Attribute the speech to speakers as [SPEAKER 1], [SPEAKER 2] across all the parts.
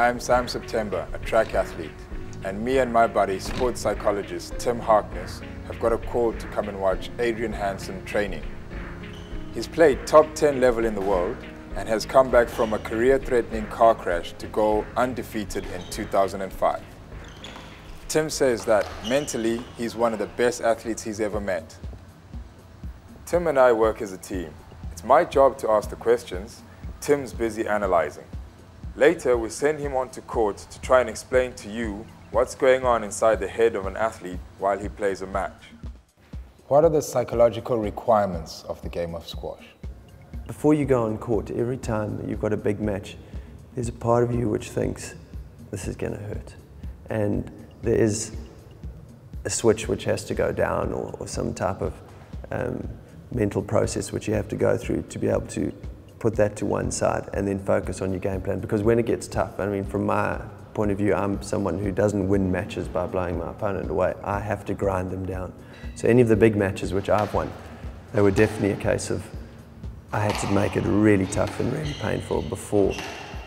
[SPEAKER 1] I'm Sam September, a track athlete, and me and my buddy, sports psychologist Tim Harkness, have got a call to come and watch Adrian Hansen training. He's played top 10 level in the world and has come back from a career-threatening car crash to go undefeated in 2005. Tim says that mentally, he's one of the best athletes he's ever met. Tim and I work as a team. It's my job to ask the questions. Tim's busy analyzing. Later, we send him onto court to try and explain to you what's going on inside the head of an athlete while he plays a match. What are the psychological requirements of the game of squash?
[SPEAKER 2] Before you go on court, every time you've got a big match, there's a part of you which thinks this is going to hurt. And there is a switch which has to go down, or some type of mental process which you have to go through to be able to put that to one side and then focus on your game plan. Because when it gets tough, I mean, from my point of view, I'm someone who doesn't win matches by blowing my opponent away. I have to grind them down. So any of the big matches which I've won, they were definitely a case of I had to make it really tough and really painful before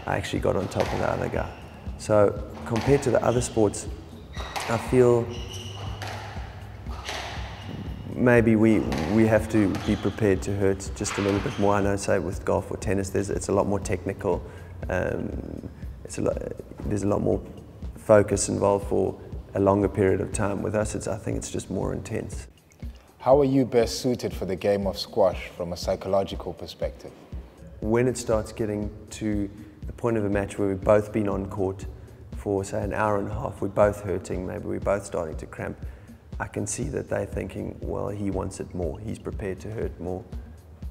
[SPEAKER 2] I actually got on top of the other guy. So compared to the other sports, I feel maybe we have to be prepared to hurt just a little bit more. I know, say with golf or tennis, it's a lot more technical. There's a lot more focus involved for a longer period of time. With us, I think it's just more intense.
[SPEAKER 1] How are you best suited for the game of squash from a psychological perspective?
[SPEAKER 2] When it starts getting to the point of a match where we've both been on court for, say, an hour and a half, we're both hurting, maybe we're both starting to cramp, I can see that they're thinking, well, he wants it more, he's prepared to hurt more,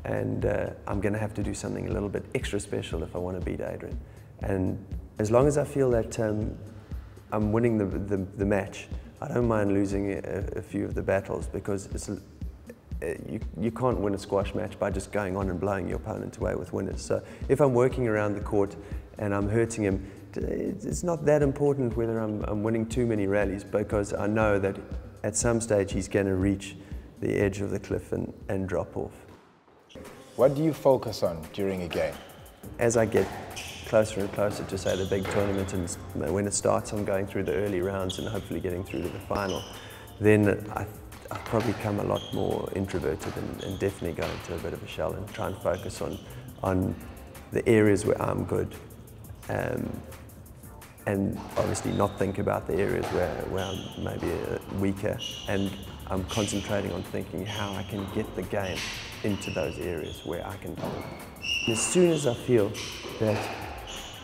[SPEAKER 2] and I'm going to have to do something a little bit extra special if I want to beat Adrian. And as long as I feel that I'm winning the match, I don't mind losing a few of the battles, because you can't win a squash match by just going on and blowing your opponent away with winners. So if I'm working around the court and I'm hurting him, it's not that important whether I'm winning too many rallies, because I know that at some stage he's going to reach the edge of the cliff and drop off.
[SPEAKER 1] What do you focus on during a game?
[SPEAKER 2] As I get closer and closer to, say, the big tournament, and when it starts, I'm going through the early rounds and hopefully getting through to the final, then I probably become a lot more introverted and definitely go into a bit of a shell and try and focus on the areas where I'm good, and obviously not think about the areas where I'm maybe weaker, and I'm concentrating on thinking how I can get the game into those areas where I can dominate. As soon as I feel that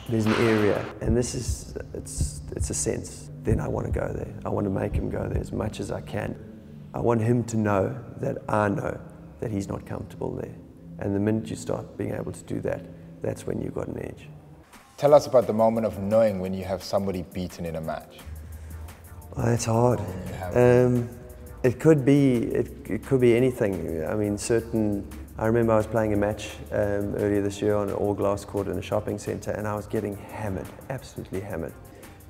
[SPEAKER 2] there's an area, and it's a sense, then I want to go there. I want to make him go there as much as I can. I want him to know that I know that he's not comfortable there. And the minute you start being able to do that, that's when you've got an edge.
[SPEAKER 1] Tell us about the moment of knowing when you have somebody beaten in a match.
[SPEAKER 2] Well, it's hard. It could be anything. I mean, I remember I was playing a match earlier this year on an all-glass court in a shopping centre, and I was getting hammered, absolutely hammered.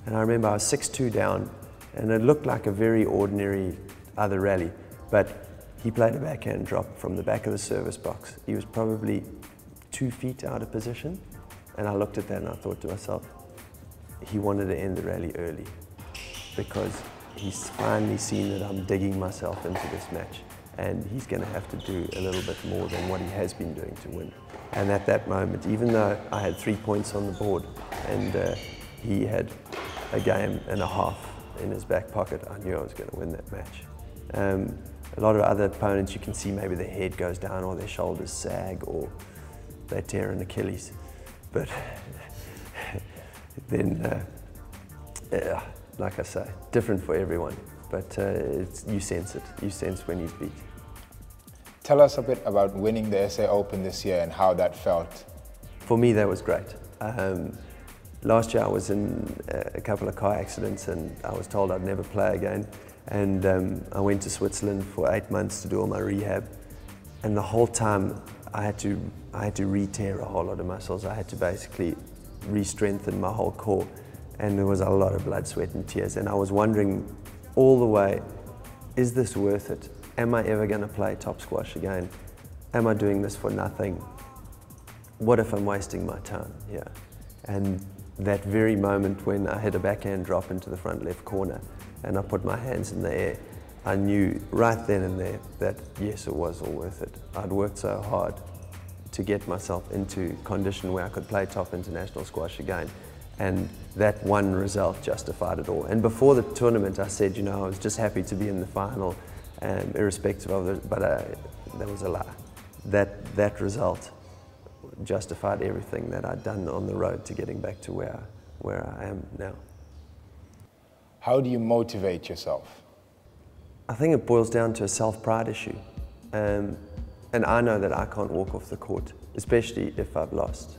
[SPEAKER 2] And I remember I was 6-2 down, and it looked like a very ordinary other rally, but he played a backhand drop from the back of the service box. He was probably 2 feet out of position, and I looked at that and I thought to myself, he wanted to end the rally early, because he's finally seen that I'm digging myself into this match, and he's going to have to do a little bit more than what he has been doing to win. And at that moment, even though I had 3 points on the board and he had a game and a half in his back pocket, I knew I was going to win that match. A lot of other opponents, you can see maybe their head goes down or their shoulders sag or they tear an Achilles. But then, like I say, different for everyone. But you sense it. You sense when he's beat.
[SPEAKER 1] Tell us a bit about winning the SA Open this year and how that felt.
[SPEAKER 2] For me, that was great. Last year I was in a couple of car accidents and I was told I'd never play again. And I went to Switzerland for 8 months to do all my rehab. And the whole time I had to re-tear a whole lot of muscles. I had to basically re-strengthen my whole core. And there was a lot of blood, sweat and tears. And I was wondering all the way, is this worth it? Am I ever going to play top squash again? Am I doing this for nothing? What if I'm wasting my time? Yeah. And that very moment when I hit a backhand drop into the front left corner and I put my hands in the air, I knew right then and there that yes, it was all worth it. I'd worked so hard to get myself into condition where I could play top international squash again, and that one result justified it all. And before the tournament I said, you know, I was just happy to be in the final, irrespective of it, but that was a lie. That result justified everything that I'd done on the road to getting back to where I am now.
[SPEAKER 1] How do you motivate yourself?
[SPEAKER 2] I think it boils down to a self-pride issue. And I know that I can't walk off the court, especially if I've lost,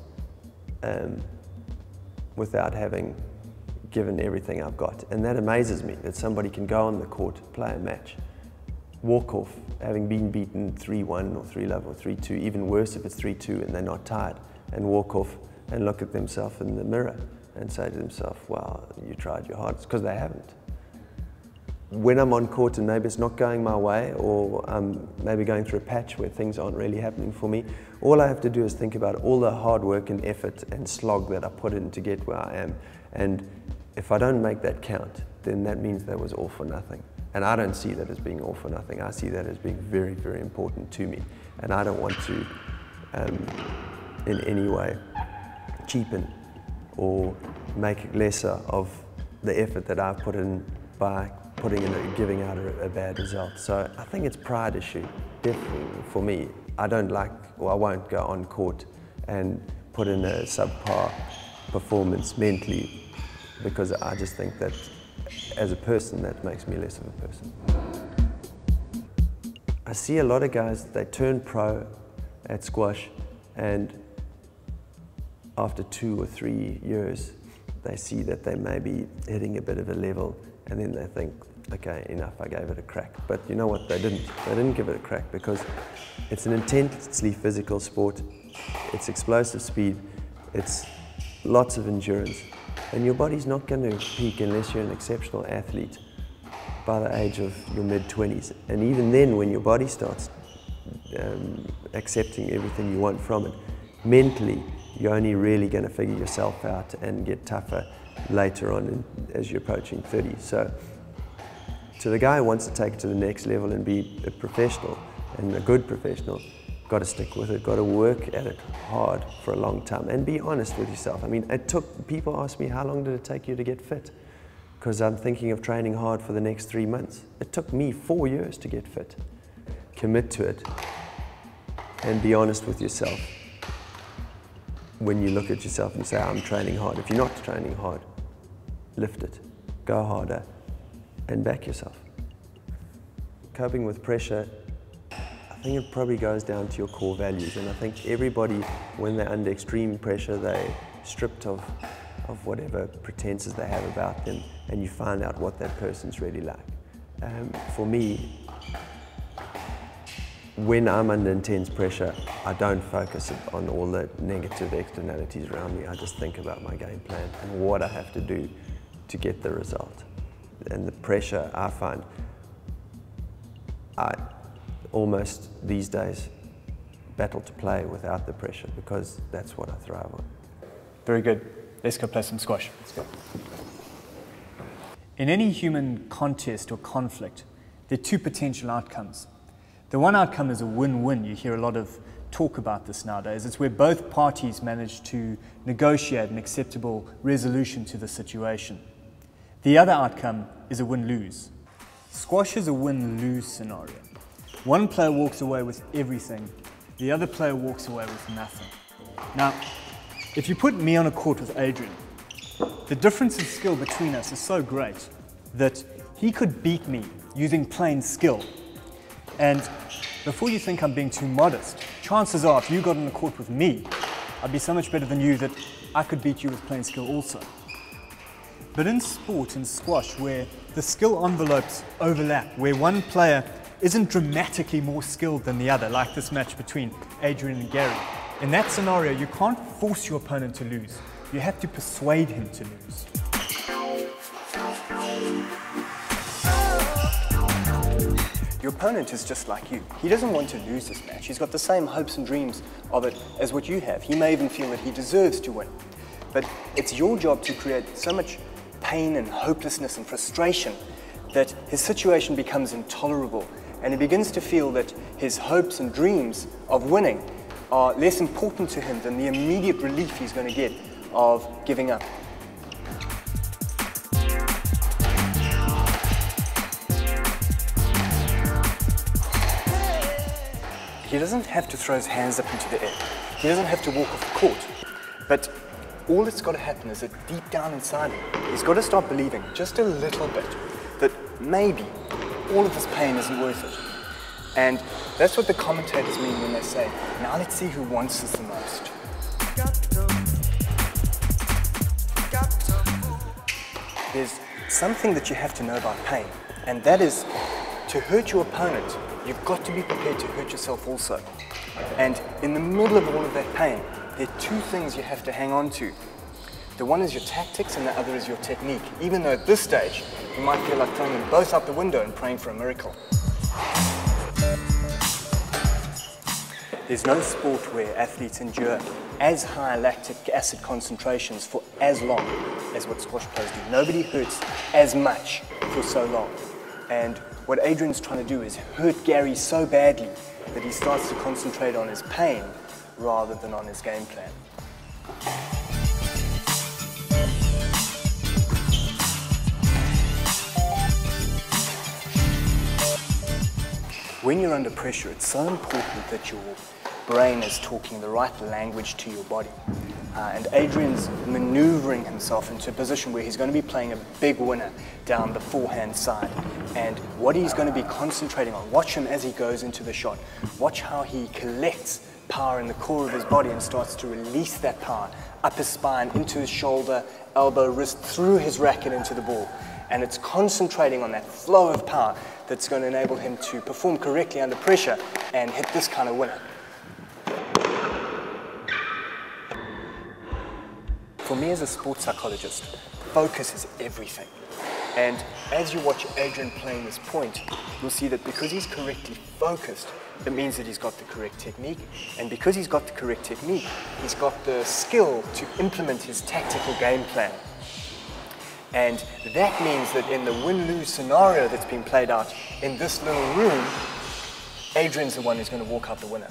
[SPEAKER 2] without having given everything I've got. And that amazes me, that somebody can go on the court, play a match, walk off, having been beaten 3-1 or 3-love or 3-2, even worse if it's 3-2 and they're not tired, and walk off and look at themselves in the mirror and say to themselves, wow, you tried your hardest, because they haven't. When I'm on court and maybe it's not going my way, or I'm maybe going through a patch where things aren't really happening for me, all I have to do is think about all the hard work and effort and slog that I put in to get where I am. And if I don't make that count, then that means that was all for nothing. And I don't see that as being all for nothing. I see that as being very, very important to me. And I don't want to, in any way, cheapen or make lesser of the effort that I've put in by giving out a bad result. So I think it's a pride issue, definitely for me. I don't like, or I won't go on court and put in a subpar performance mentally, because I just think that as a person, that makes me less of a person. I see a lot of guys, they turn pro at squash, and after 2 or 3 years, they see that they may be hitting a bit of a level, and then they think, okay, enough, I gave it a crack. But you know what, they didn't. They didn't give it a crack, because it's an intensely physical sport. It's explosive speed. It's lots of endurance. And your body's not going to peak unless you're an exceptional athlete by the age of your mid-20s. And even then, when your body starts accepting everything you want from it, mentally, you're only really going to figure yourself out and get tougher later on as you're approaching 30. So to the guy who wants to take it to the next level and be a professional, and a good professional, got to stick with it, got to work at it hard for a long time, and be honest with yourself. I mean, people ask me, how long did it take you to get fit? Because I'm thinking of training hard for the next 3 months. It took me 4 years to get fit. Commit to it, and be honest with yourself. When you look at yourself and say, I'm training hard. If you're not training hard, lift it, go harder, and back yourself. Coping with pressure, I think it probably goes down to your core values, and I think everybody, when they're under extreme pressure, they're stripped of whatever pretenses they have about them, and you find out what that person's really like. For me, when I'm under intense pressure, I don't focus on all the negative externalities around me. I just think about my game plan and what I have to do to get the result. And the pressure, I find, I almost these days battle to play without the pressure, because that's what I thrive on.
[SPEAKER 3] Very good. Let's go play some squash. Let's go. In any human contest or conflict, there are 2 potential outcomes. The one outcome is a win-win. You hear a lot of talk about this nowadays. It's where both parties manage to negotiate an acceptable resolution to the situation. The other outcome is a win-lose. Squash is a win-lose scenario. One player walks away with everything, the other player walks away with nothing. Now, if you put me on a court with Adrian, the difference in skill between us is so great that he could beat me using plain skill. And before you think I'm being too modest, chances are if you got on the court with me, I'd be so much better than you that I could beat you with plain skill also. But in sport, in squash, where the skill envelopes overlap, where one player isn't dramatically more skilled than the other, like this match between Adrian and Gary, in that scenario, you can't force your opponent to lose. You have to persuade him to lose. Your opponent is just like you. He doesn't want to lose this match. He's got the same hopes and dreams of it as what you have. He may even feel that he deserves to win. But it's your job to create so much pain and hopelessness and frustration that his situation becomes intolerable, and he begins to feel that his hopes and dreams of winning are less important to him than the immediate relief he's going to get of giving up. He doesn't have to throw his hands up into the air. He doesn't have to walk off the court. But all that's got to happen is that deep down inside him, he's got to start believing just a little bit that maybe all of this pain isn't worth it. And that's what the commentators mean when they say, now let's see who wants this the most. There's something that you have to know about pain, and that is to hurt your opponent, you've got to be prepared to hurt yourself also. And in the middle of all of that pain, there are two things you have to hang on to. The one is your tactics and the other is your technique, even though at this stage, you might feel like throwing them both out the window and praying for a miracle. There's no sport where athletes endure as high lactic acid concentrations for as long as what squash players do. Nobody hurts as much for so long. And what Adrian's trying to do is hurt Gary so badly that he starts to concentrate on his pain rather than on his game plan. When you're under pressure, it's so important that your brain is talking the right language to your body. And Adrian's maneuvering himself into a position where he's going to be playing a big winner down the forehand side. And what he's going to be concentrating on, watch him as he goes into the shot. Watch how he collects power in the core of his body and starts to release that power up his spine, into his shoulder, elbow, wrist, through his racket into the ball. And it's concentrating on that flow of power that's going to enable him to perform correctly under pressure and hit this kind of winner. For me as a sports psychologist, focus is everything. And as you watch Adrian playing this point, you'll see that because he's correctly focused, it means that he's got the correct technique. And because he's got the correct technique, he's got the skill to implement his tactical game plan. And that means that in the win-lose scenario that's been played out in this little room, Adrian's the one who's going to walk out the winner.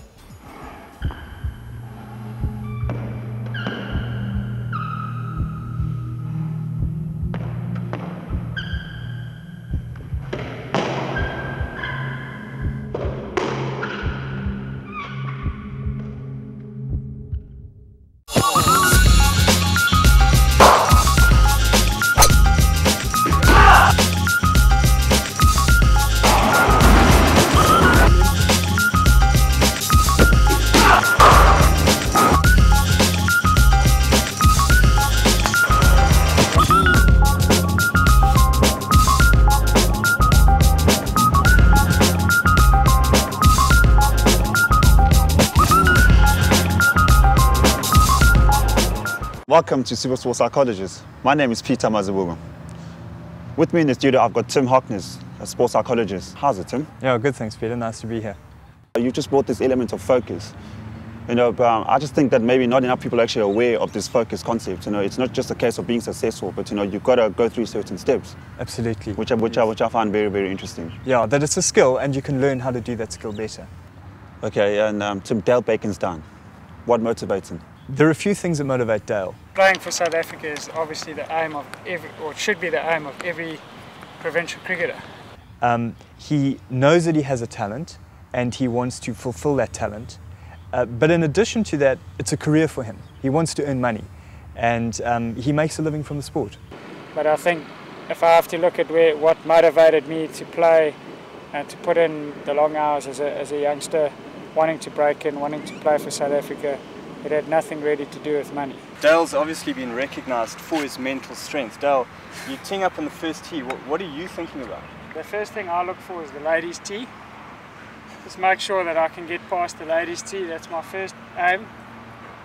[SPEAKER 4] Welcome to Supersport Psychologist. My name is Peter Mazabuga. With me in the studio, I've got Tim Harkness, a sports psychologist. How's it, Tim?
[SPEAKER 3] Yeah, good, thanks, Peter. Nice to be here.
[SPEAKER 4] You just brought this element of focus. I just think that maybe not enough people are actually aware of this focus concept. It's not just a case of being successful, but you've got to go through certain steps.
[SPEAKER 3] Absolutely.
[SPEAKER 4] Which I find very, very interesting.
[SPEAKER 3] Yeah, that it's a skill and you can learn how to do that skill better.
[SPEAKER 4] Okay, and Tim, Dale Bacon's down. What motivates him?
[SPEAKER 3] There are a few things that motivate Dale.
[SPEAKER 5] Playing for South Africa is obviously the aim of every, or it should be the aim of every provincial cricketer.
[SPEAKER 3] He knows that he has a talent and he wants to fulfill that talent. But in addition to that, it's a career for him. He wants to earn money and he makes a living from the sport.
[SPEAKER 5] But I think if I have to look at what motivated me to play and to put in the long hours as a youngster, wanting to break in, wanting to play for South Africa, it had nothing really to do with money.
[SPEAKER 3] Dale's obviously been recognised for his mental strength. Dale, you teeing up on the first tee. What are you thinking about?
[SPEAKER 5] The first thing I look for is the ladies' tee. Just make sure that I can get past the ladies' tee. That's my first aim.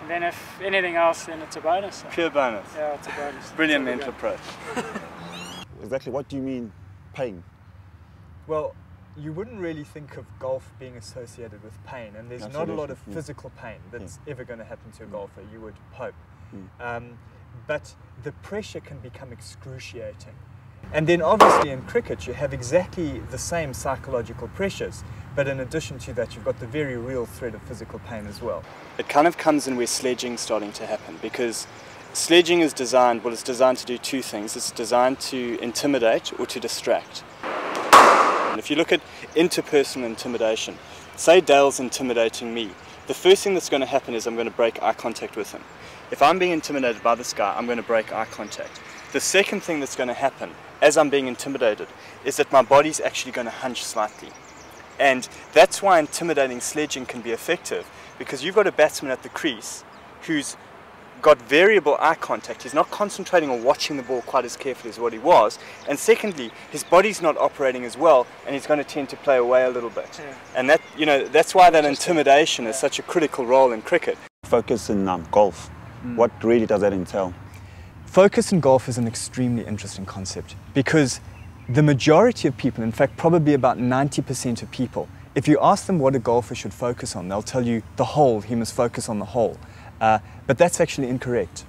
[SPEAKER 5] And then if anything else, then it's a bonus.
[SPEAKER 3] Pure bonus.
[SPEAKER 5] Yeah, it's a bonus.
[SPEAKER 3] Brilliant mental approach.
[SPEAKER 4] Exactly what do you mean pain?
[SPEAKER 3] Well, you wouldn't really think of golf being associated with pain, and there's not a lot of physical pain that's ever going to happen to a golfer, you would hope. but the pressure can become excruciating. And then obviously in cricket you have exactly the same psychological pressures, but in addition to that you've got the very real threat of physical pain as well.
[SPEAKER 6] It kind of comes in where sledging's starting to happen, because sledging is designed, well, it's designed to do two things. It's designed to intimidate or to distract. And if you look at interpersonal intimidation, say Dale's intimidating me, the first thing that's going to happen is I'm going to break eye contact with him. If I'm being intimidated by this guy, I'm going to break eye contact. The second thing that's going to happen as I'm being intimidated is that my body's actually going to hunch slightly. And that's why intimidating sledging can be effective, because you've got a batsman at the crease who's got variable eye contact. He's not concentrating on watching the ball quite as carefully as what he was. And secondly, his body's not operating as well, and he's going to tend to play away a little bit. Yeah. And that, you know, that's why that intimidation is such a critical role in cricket.
[SPEAKER 4] Focus in golf. What really does that entail?
[SPEAKER 3] Focus in golf is an extremely interesting concept, because the majority of people, in fact probably about 90% of people, if you ask them what a golfer should focus on, they'll tell you the hole, he must focus on the hole. But that's actually incorrect.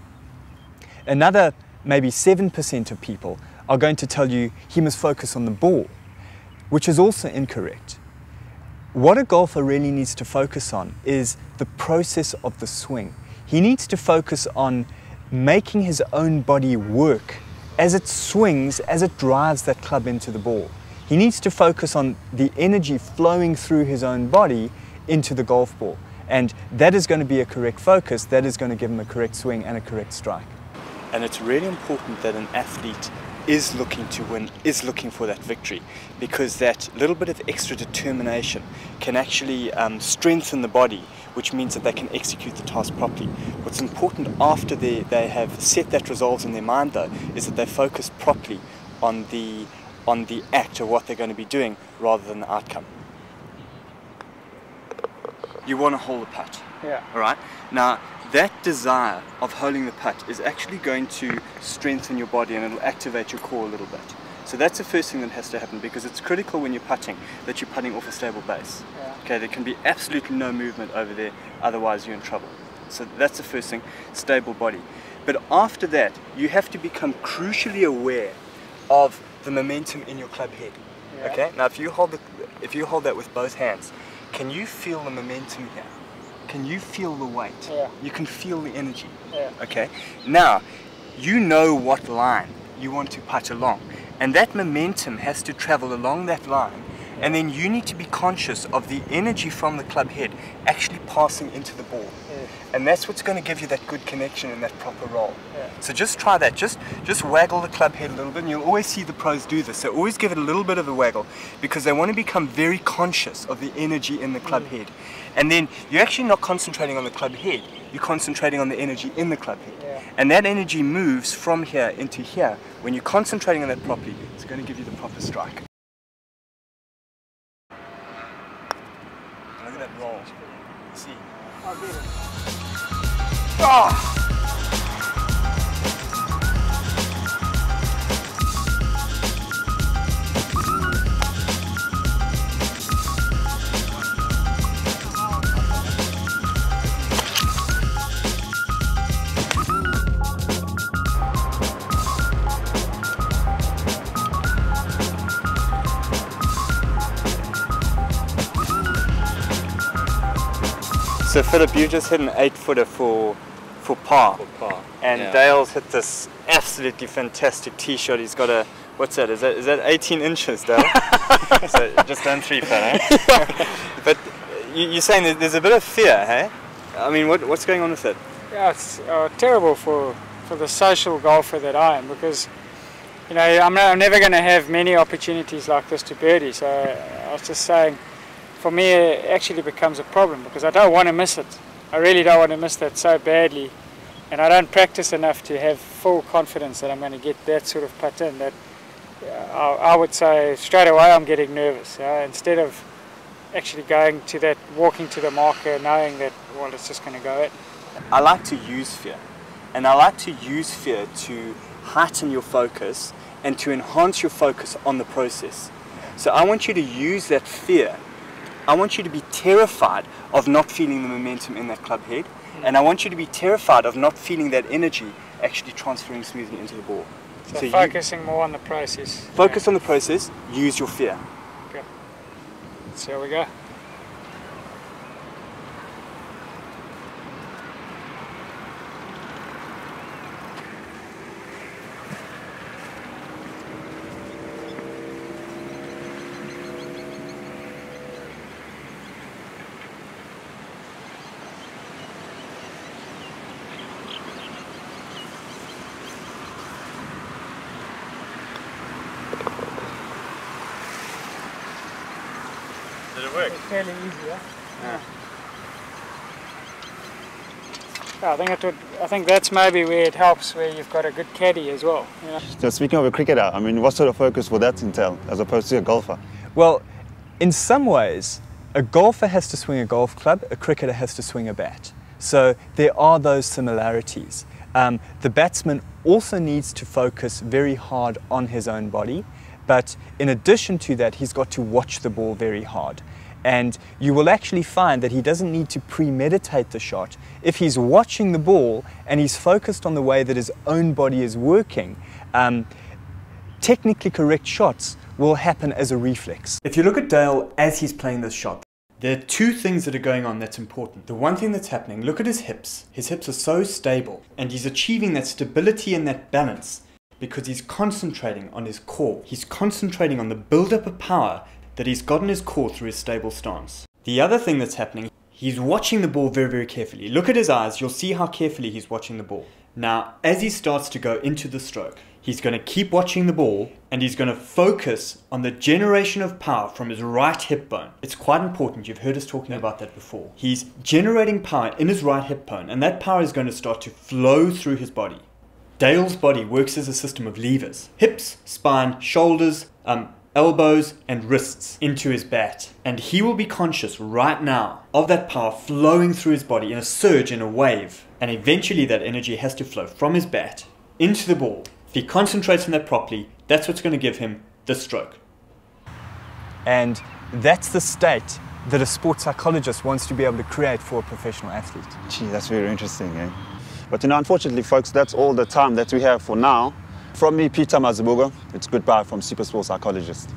[SPEAKER 3] Another maybe 7% of people are going to tell you he must focus on the ball, which is also incorrect. What a golfer really needs to focus on is the process of the swing. He needs to focus on making his own body work as it swings, as it drives that club into the ball. He needs to focus on the energy flowing through his own body into the golf ball. And that is going to be a correct focus, that is going to give him a correct swing and a correct strike.
[SPEAKER 6] And it's really important that an athlete is looking to win, is looking for that victory, because that little bit of extra determination can actually strengthen the body, which means that they can execute the task properly. What's important after they have set that resolve in their mind, though, is that they focus properly on the act of what they're going to be doing rather than the outcome. You want to hold the putt.
[SPEAKER 5] Yeah.
[SPEAKER 6] All right. Now, that desire of holding the putt is actually going to strengthen your body, and it'll activate your core a little bit. So that's the first thing that has to happen, because it's critical when you're putting that you're putting off a stable base.
[SPEAKER 5] Yeah.
[SPEAKER 6] Okay. There can be absolutely no movement over there, otherwise you're in trouble. So that's the first thing, stable body. But after that, you have to become crucially aware of the momentum in your club head.
[SPEAKER 5] Yeah.
[SPEAKER 6] Okay. Now, if you hold that with both hands, can you feel the momentum here? Can you feel the weight?
[SPEAKER 5] Yeah.
[SPEAKER 6] You can feel the energy.
[SPEAKER 5] Yeah.
[SPEAKER 6] Okay. Now, you know what line you want to putt along, and that momentum has to travel along that line, and then you need to be conscious of the energy from the club head actually passing into the ball.
[SPEAKER 5] Yeah.
[SPEAKER 6] And that's what's going to give you that good connection and that proper roll.
[SPEAKER 5] Yeah.
[SPEAKER 6] So just try that. Just waggle the club head a little bit, and you'll always see the pros do this. They always give it a little bit of a waggle, because they want to become very conscious of the energy in the club head. And then you're actually not concentrating on the club head, you're concentrating on the energy in the club head.
[SPEAKER 5] Yeah.
[SPEAKER 6] And that energy moves from here into here. When you're concentrating on that properly, it's going to give you the proper strike. Look at that roll. See?
[SPEAKER 5] I'll get it.
[SPEAKER 6] Oh! So Philip, you just hit an 8-footer for par. And yeah. Dale's hit this absolutely fantastic tee shot. He's got a, what's that? Is that 18 inches, Dale? So just done 3 putt, eh? But you're saying there's a bit of fear, hey? I mean, what's going on with it?
[SPEAKER 5] Yeah, it's terrible for the social golfer that I am, because you know I'm never going to have many opportunities like this to birdie. So I was just saying, for me it actually becomes a problem, because I don't want to miss it. I really don't want to miss that so badly, and I don't practice enough to have full confidence that I'm going to get that sort of putt in. That I would say straight away I'm getting nervous, instead of actually going to that, walking to the marker knowing that, well, it's just going to go in.
[SPEAKER 6] I like to use fear, and I like to use fear to heighten your focus and to enhance your focus on the process. So I want you to use that fear. I want you to be terrified of not feeling the momentum in that club head, and I want you to be terrified of not feeling that energy actually transferring smoothly into the ball.
[SPEAKER 5] So focusing more on the process.
[SPEAKER 6] Focus on the process, use your fear.
[SPEAKER 5] Okay. So here we go.
[SPEAKER 6] Did it work?
[SPEAKER 5] It's fairly easy, yeah? I think that's maybe where it helps, where you've got a good caddy as well. You know?
[SPEAKER 4] So speaking of a cricketer, I mean, what sort of focus would that entail as opposed to a golfer?
[SPEAKER 3] Well, in some ways, a golfer has to swing a golf club, a cricketer has to swing a bat. So there are those similarities. The batsman also needs to focus very hard on his own body, but in addition to that, he's got to watch the ball very hard. And you will actually find that he doesn't need to premeditate the shot. If he's watching the ball and he's focused on the way that his own body is working, technically correct shots will happen as a reflex. If you look at Dale as he's playing this shot, there are two things that are going on that's important. The one thing that's happening, look at his hips. His hips are so stable and he's achieving that stability and that balance because he's concentrating on his core. He's concentrating on the build-up of power that he's got in his core through his stable stance. The other thing that's happening, he's watching the ball very, very carefully. Look at his eyes, you'll see how carefully he's watching the ball. Now, as he starts to go into the stroke, he's going to keep watching the ball and he's going to focus on the generation of power from his right hip bone. It's quite important, you've heard us talking about that before. He's generating power in his right hip bone and that power is going to start to flow through his body. Dale's body works as a system of levers. Hips, spine, shoulders, elbows and wrists into his bat. And he will be conscious right now of that power flowing through his body in a surge, in a wave. And eventually that energy has to flow from his bat into the ball. If he concentrates on that properly, that's what's going to give him the stroke. And that's the state that a sports psychologist wants to be able to create for a professional athlete.
[SPEAKER 4] Gee, that's very interesting, eh? But unfortunately, folks, that's all the time that we have for now. From me, Peter Mazibuga, it's goodbye from Supersport Psychologist.